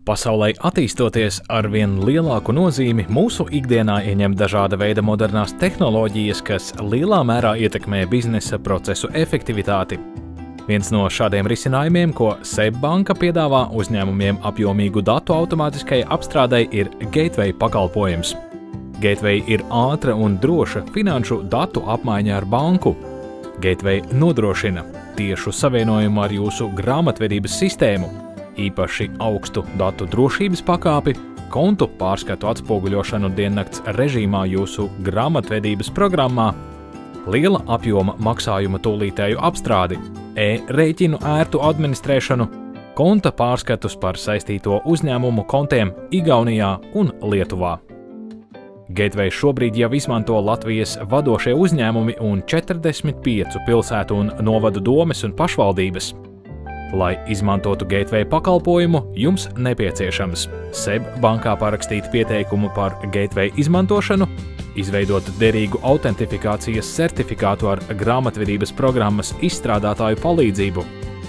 Pasaulē attīstoties arvien lielāku nozīmi, mūsu ikdienā ieņem dažāda veida modernās tehnoloģijas, kas lielā mērā ietekmē biznesa procesu efektivitāti. Viens no šādiem risinājumiem, ko SEB banka piedāvā uzņēmumiem apjomīgu datu automātiskai apstrādei, ir Gateway pakalpojums. Gateway ir ātra un droša finanšu datu apmaiņa ar banku. Gateway nodrošina tiešu savienojumu ar jūsu grāmatvedības sistēmu, īpaši augstu datu drošības pakāpi, kontu pārskatu atspoguļošanu diennakts režīmā jūsu grāmatvedības programmā, liela apjoma maksājuma tūlītēju apstrādi, e-rēķinu ērtu administrēšanu, konta pārskatus par saistīto uzņēmumu kontiem Igaunijā un Lietuvā. Gateway šobrīd jau izmanto Latvijas vadošie uzņēmumi un 45 pilsētu un novadu domes un pašvaldības. Lai izmantotu Gateway pakalpojumu, jums nepieciešams SEB bankā parakstīt pieteikumu par Gateway izmantošanu, izveidot derīgu autentifikācijas certifikātu ar grāmatvedības programmas izstrādātāju palīdzību,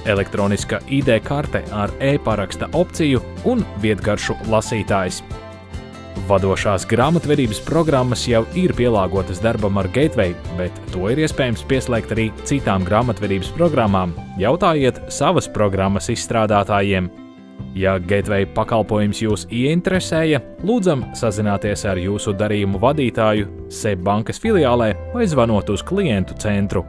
elektroniska ID karte ar e-paraksta opciju un vietgaršu lasītājs. Vadošās grāmatvedības programmas jau ir pielāgotas darbam ar Gateway, bet to ir iespējams pieslēgt arī citām grāmatvedības programmām. Jautājiet savas programmas izstrādātājiem. Ja Gateway pakalpojums jūs ieinteresēja, lūdzam sazināties ar jūsu darījumu vadītāju SEB bankas filiālē vai zvanot uz klientu centru